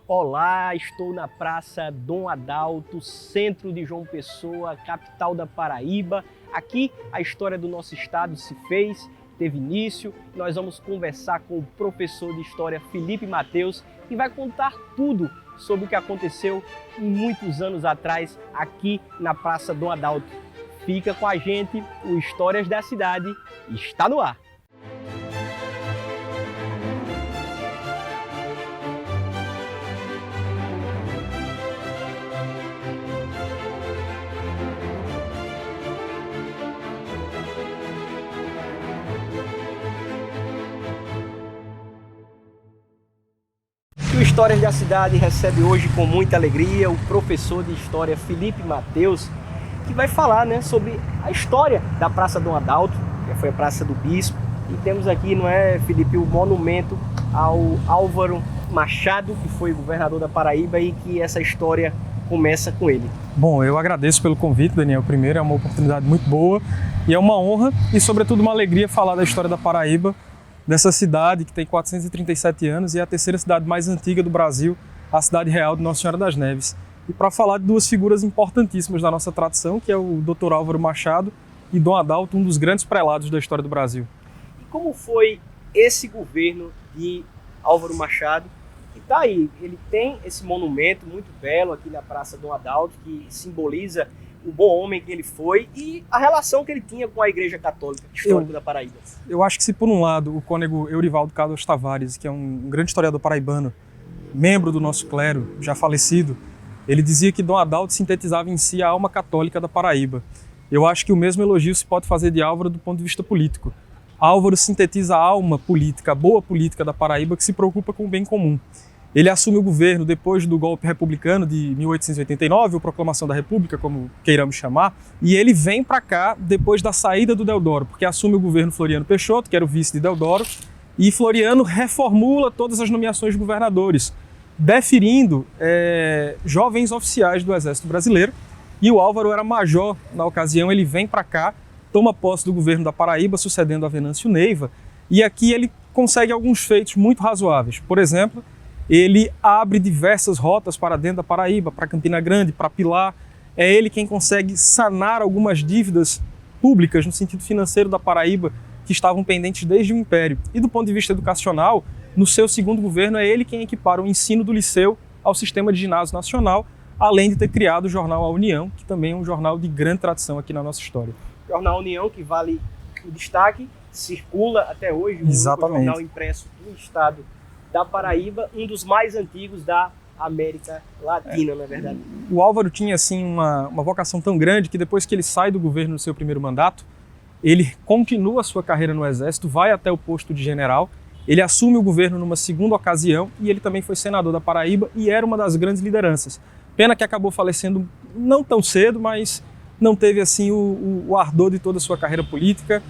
Olá, estou na Praça Dom Adalto, centro de João Pessoa, capital da Paraíba. Aqui a história do nosso estado se fez, teve início. Nós vamos conversar com o professor de História Felipe Mateus, que vai contar tudo sobre o que aconteceu muitos anos atrás aqui na Praça Dom Adalto. Fica com a gente, o Histórias da Cidade está no ar. O Histórias da Cidade recebe hoje com muita alegria o professor de História Felipe Mateus, que vai falar sobre a história da Praça Dom Adalto, que foi a Praça do Bispo. E temos aqui, não é, Felipe, o monumento ao Álvaro Machado, que foi governador da Paraíba, e que essa história começa com ele. Bom, eu agradeço pelo convite, Daniel. Primeiro, é uma oportunidade muito boa e é uma honra e, sobretudo, uma alegria falar da história da Paraíba, dessa cidade que tem 437 anos e é a terceira cidade mais antiga do Brasil, a cidade real de Nossa Senhora das Neves. E para falar de duas figuras importantíssimas da nossa tradição, que é o Dr. Álvaro Machado e Dom Adalto, um dos grandes prelados da história do Brasil. E como foi esse governo de Álvaro Machado, que está aí? Ele tem esse monumento muito belo aqui na Praça Dom Adalto, que simboliza o bom homem que ele foi e a relação que ele tinha com a Igreja Católica histórica da Paraíba. Eu acho que se por um lado o cônego Eurivaldo Carlos Tavares, que é um grande historiador paraibano, membro do nosso clero, já falecido, ele dizia que Dom Adalto sintetizava em si a alma católica da Paraíba. Eu acho que o mesmo elogio se pode fazer de Álvaro do ponto de vista político. Álvaro sintetiza a alma política, a boa política da Paraíba que se preocupa com o bem comum. Ele assume o governo depois do golpe republicano de 1889, ou Proclamação da República, como queiramos chamar, e ele vem para cá depois da saída do Deodoro, porque assume o governo Floriano Peixoto, que era o vice de Deodoro, e Floriano reformula todas as nomeações de governadores, deferindo jovens oficiais do Exército Brasileiro, e o Álvaro era major na ocasião. Ele vem para cá, toma posse do governo da Paraíba, sucedendo a Venâncio Neiva, e aqui ele consegue alguns feitos muito razoáveis. Por exemplo, ele abre diversas rotas para dentro da Paraíba, para Campina Grande, para Pilar. É ele quem consegue sanar algumas dívidas públicas no sentido financeiro da Paraíba que estavam pendentes desde o Império. E do ponto de vista educacional, no seu segundo governo, é ele quem equipara o ensino do liceu ao sistema de ginásio nacional, além de ter criado o jornal A União, que também é um jornal de grande tradição aqui na nossa história. O jornal União, que vale o destaque, circula até hoje, um jornal impresso do estado da Paraíba, um dos mais antigos da América Latina, na verdade. O Álvaro tinha assim uma vocação tão grande que depois que ele sai do governo no seu primeiro mandato, ele continua a sua carreira no Exército, vai até o posto de general, ele assume o governo numa segunda ocasião e ele também foi senador da Paraíba e era uma das grandes lideranças. Pena que acabou falecendo não tão cedo, mas não teve assim o ardor de toda a sua carreira política.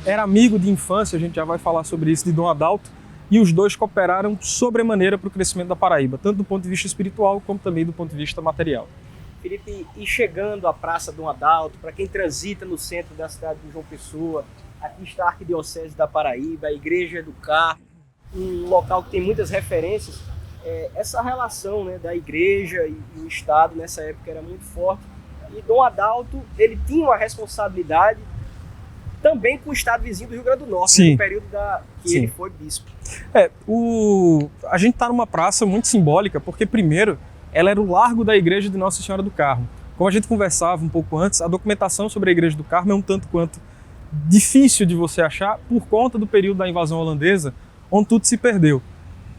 Era amigo de infância, a gente já vai falar sobre isso, de Dom Adalto, e os dois cooperaram sobremaneira para o crescimento da Paraíba, tanto do ponto de vista espiritual como também do ponto de vista material. Felipe, e chegando à Praça Dom Adalto, para quem transita no centro da cidade de João Pessoa, aqui está a Arquidiocese da Paraíba, a Igreja do Carmo, um local que tem muitas referências. Essa relação da igreja e o Estado nessa época era muito forte, e Dom Adalto ele tinha uma responsabilidade também com o estado vizinho do Rio Grande do Norte, no período que ele foi bispo. A gente está numa praça muito simbólica, porque primeiro, ela era o largo da igreja de Nossa Senhora do Carmo. Como a gente conversava um pouco antes, a documentação sobre a igreja do Carmo é um tanto quanto difícil de você achar por conta do período da invasão holandesa, onde tudo se perdeu.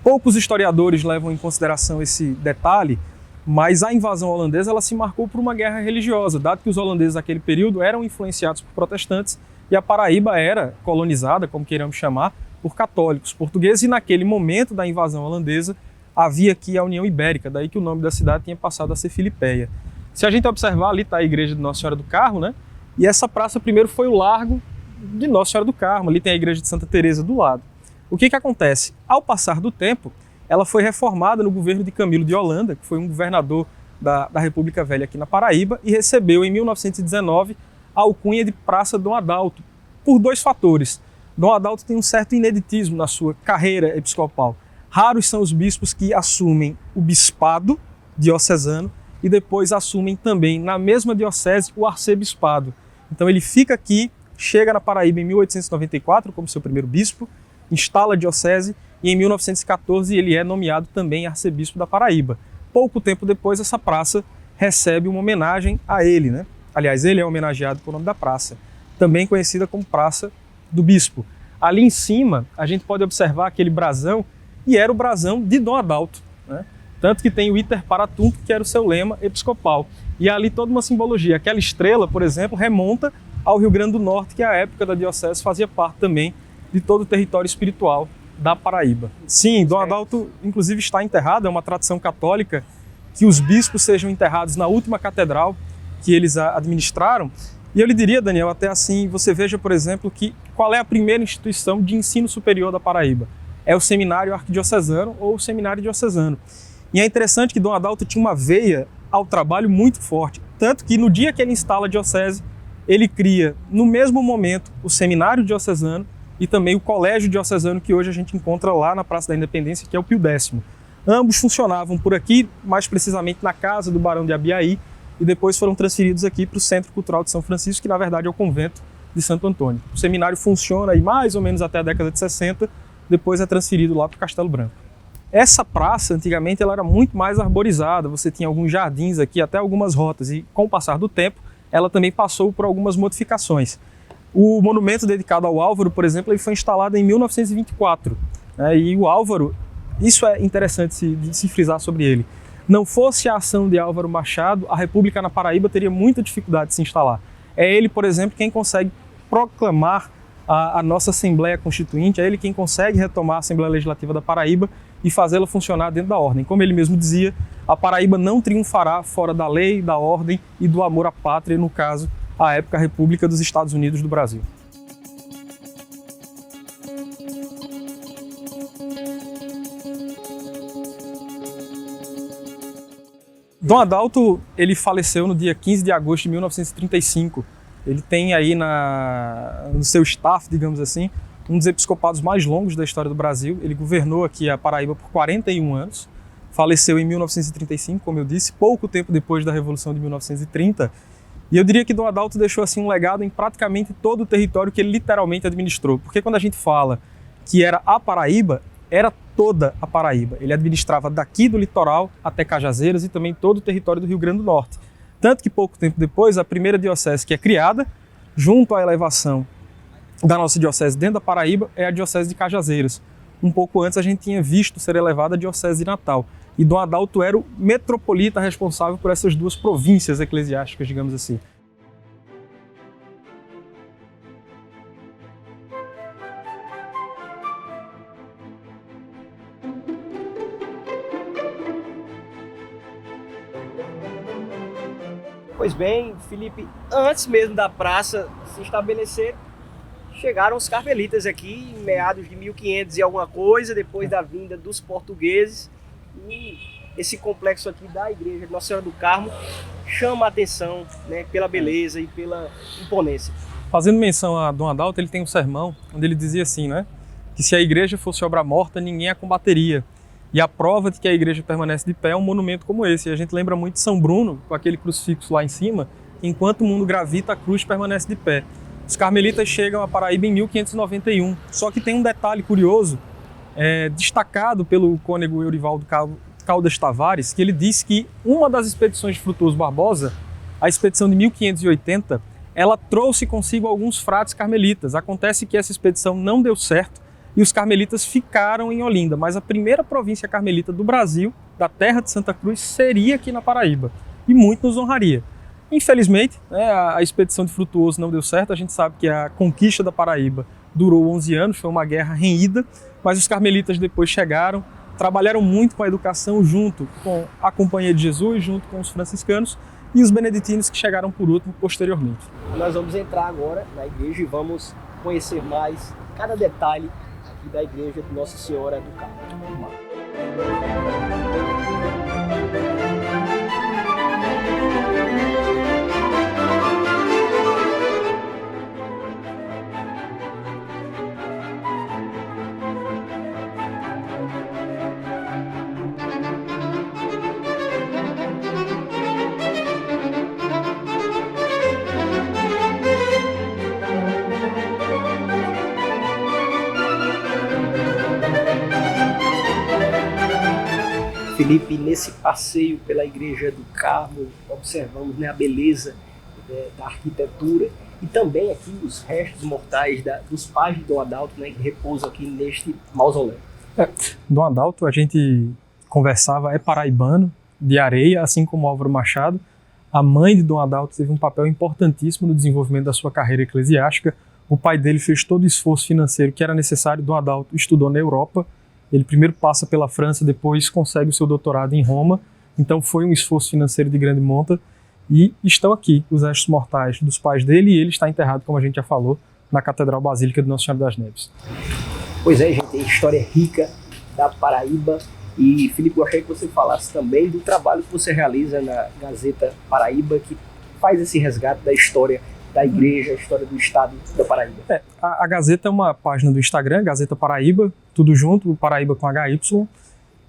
Poucos historiadores levam em consideração esse detalhe, mas a invasão holandesa ela se marcou por uma guerra religiosa, dado que os holandeses naquele período eram influenciados por protestantes e a Paraíba era colonizada, como queiramos chamar, por católicos portugueses, e naquele momento da invasão holandesa havia aqui a União Ibérica, daí que o nome da cidade tinha passado a ser Filipeia. Se a gente observar, ali está a igreja de Nossa Senhora do Carmo, e essa praça primeiro foi o largo de Nossa Senhora do Carmo, ali tem a igreja de Santa Teresa do lado. O que acontece? Ao passar do tempo, ela foi reformada no governo de Camilo de Holanda, que foi um governador da República Velha aqui na Paraíba, e recebeu em 1919 a alcunha de Praça Dom Adalto, por dois fatores. Dom Adalto tem um certo ineditismo na sua carreira episcopal. Raros são os bispos que assumem o bispado diocesano e depois assumem também, na mesma diocese, o arcebispado. Então ele fica aqui, chega na Paraíba em 1894 como seu primeiro bispo, instala a diocese e em 1914 ele é nomeado também arcebispo da Paraíba. Pouco tempo depois, essa praça recebe uma homenagem a ele, né? Aliás, ele é homenageado com o nome da praça, também conhecida como Praça do Bispo. Ali em cima, a gente pode observar aquele brasão, e era o brasão de Dom Adalto, né? Tanto que tem o Iter Paratum, que era o seu lema episcopal. E ali toda uma simbologia. Aquela estrela, por exemplo, remonta ao Rio Grande do Norte, que à época da diocese fazia parte também de todo o território espiritual da Paraíba. Sim, Dom Adalto, inclusive, está enterrado, é uma tradição católica que os bispos sejam enterrados na última catedral que eles administraram. E eu lhe diria, Daniel, até assim, você veja, por exemplo, que qual é a primeira instituição de ensino superior da Paraíba? É o Seminário Arquidiocesano ou o Seminário Diocesano. E é interessante que Dom Adalto tinha uma veia ao trabalho muito forte, tanto que no dia que ele instala a diocese, ele cria, no mesmo momento, o Seminário Diocesano e também o Colégio Diocesano, que hoje a gente encontra lá na Praça da Independência, que é o Pio X. Ambos funcionavam por aqui, mais precisamente na casa do Barão de Abiaí, e depois foram transferidos aqui para o Centro Cultural de São Francisco, que na verdade é o Convento de Santo Antônio. O seminário funciona aí mais ou menos até a década de 60, depois é transferido lá para o Castelo Branco. Essa praça, antigamente, ela era muito mais arborizada, você tinha alguns jardins aqui, até algumas rotas, e com o passar do tempo, ela também passou por algumas modificações. O monumento dedicado ao Álvaro, por exemplo, ele foi instalado em 1924, né? E o Álvaro, isso é interessante de se frisar sobre ele. Não fosse a ação de Álvaro Machado, a República na Paraíba teria muita dificuldade de se instalar. É ele, por exemplo, quem consegue proclamar a nossa Assembleia Constituinte, é ele quem consegue retomar a Assembleia Legislativa da Paraíba e fazê-la funcionar dentro da ordem. Como ele mesmo dizia, a Paraíba não triunfará fora da lei, da ordem e do amor à pátria, no caso, à época, a República dos Estados Unidos do Brasil. Dom Adalto, ele faleceu no dia 15 de agosto de 1935. Ele tem aí no seu staff, digamos assim, um dos episcopados mais longos da história do Brasil. Ele governou aqui a Paraíba por 41 anos, faleceu em 1935, como eu disse, pouco tempo depois da Revolução de 1930. E eu diria que Dom Adalto deixou assim um legado em praticamente todo o território que ele literalmente administrou. Porque quando a gente fala que era a Paraíba, era toda a Paraíba. Ele administrava daqui do litoral até Cajazeiras e também todo o território do Rio Grande do Norte. Tanto que pouco tempo depois, a primeira diocese que é criada, junto à elevação da nossa diocese dentro da Paraíba, é a diocese de Cajazeiras. Um pouco antes a gente tinha visto ser elevada a diocese de Natal. E Dom Adalto era o metropolita responsável por essas duas províncias eclesiásticas, digamos assim. Pois bem, Felipe, antes mesmo da praça se estabelecer, chegaram os carmelitas aqui em meados de 1500 e alguma coisa, depois da vinda dos portugueses. E esse complexo aqui da igreja de Nossa Senhora do Carmo chama a atenção, né, pela beleza e pela imponência. Fazendo menção a Dom Adalto, ele tem um sermão onde ele dizia assim, né, que se a igreja fosse obra morta, ninguém a combateria. E a prova de que a igreja permanece de pé é um monumento como esse. E a gente lembra muito de São Bruno, com aquele crucifixo lá em cima, enquanto o mundo gravita, a cruz permanece de pé. Os carmelitas chegam à Paraíba em 1591. Só que tem um detalhe curioso, destacado pelo cônego Eurivaldo Caldas Tavares, que ele disse que uma das expedições de Frutuoso Barbosa, a expedição de 1580, ela trouxe consigo alguns frades carmelitas. Acontece que essa expedição não deu certo, e os carmelitas ficaram em Olinda, mas a primeira província carmelita do Brasil, da terra de Santa Cruz, seria aqui na Paraíba, e muito nos honraria. Infelizmente, a expedição de Frutuoso não deu certo, a gente sabe que a conquista da Paraíba durou 11 anos, foi uma guerra renhida, mas os carmelitas depois chegaram, trabalharam muito com a educação junto com a Companhia de Jesus, junto com os franciscanos, e os beneditinos que chegaram por último posteriormente. Nós vamos entrar agora na igreja e vamos conhecer mais cada detalhe aqui da igreja de Nossa Senhora do Carmo. Vamos lá. Felipe, nesse passeio pela Igreja do Carmo, observamos, né, a beleza da arquitetura e também aqui os restos mortais dos pais de Dom Adalto, né, que repousam aqui neste mausoléu. Dom Adalto, a gente conversava, é paraibano, de Areia, assim como Álvaro Machado. A mãe de Dom Adalto teve um papel importantíssimo no desenvolvimento da sua carreira eclesiástica. O pai dele fez todo o esforço financeiro que era necessário. Dom Adalto estudou na Europa. Ele primeiro passa pela França, depois consegue o seu doutorado em Roma. Então foi um esforço financeiro de grande monta. E estão aqui os restos mortais dos pais dele e ele está enterrado, como a gente já falou, na Catedral Basílica de Nossa Senhora das Neves. Pois é, gente, a história é rica da Paraíba. E, Felipe, gostaria que você falasse também do trabalho que você realiza na Gazeta Paraíba, que faz esse resgate da história da igreja, a história do estado da Paraíba. A Gazeta é uma página do Instagram, Gazeta Paraíba, tudo junto, Paraíba com HY.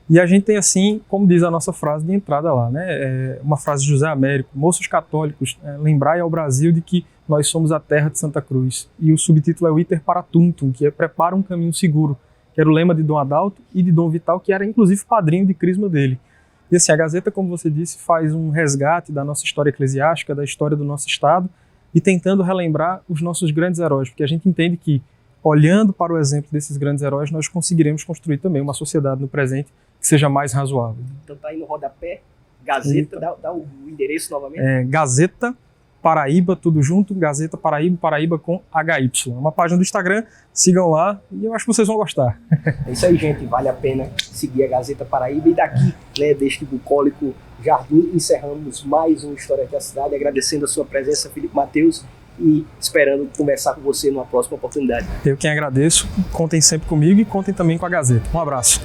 E a gente tem assim, como diz a nossa frase de entrada lá, né? Uma frase de José Américo: moços católicos, lembrai ao Brasil de que nós somos a terra de Santa Cruz. E o subtítulo é o Iter Paratuntum, que é prepara um caminho seguro, que era o lema de Dom Adalto e de Dom Vital, que era inclusive padrinho de crisma dele. E assim, a Gazeta, como você disse, faz um resgate da nossa história eclesiástica, da história do nosso estado, e tentando relembrar os nossos grandes heróis, porque a gente entende que, olhando para o exemplo desses grandes heróis, nós conseguiremos construir também uma sociedade no presente que seja mais razoável. Então tá aí no rodapé, Gazeta, dá o endereço novamente. Gazeta Paraíba, tudo junto, Gazeta Paraíba, Paraíba com HY. É uma página do Instagram, sigam lá e eu acho que vocês vão gostar. É isso aí, gente, vale a pena seguir a Gazeta Paraíba. E daqui, né, deste bucólico jardim, encerramos mais uma História da Cidade, agradecendo a sua presença, Felipe Mateus, e esperando conversar com você numa próxima oportunidade. Eu quem agradeço, contem sempre comigo e contem também com a Gazeta. Um abraço.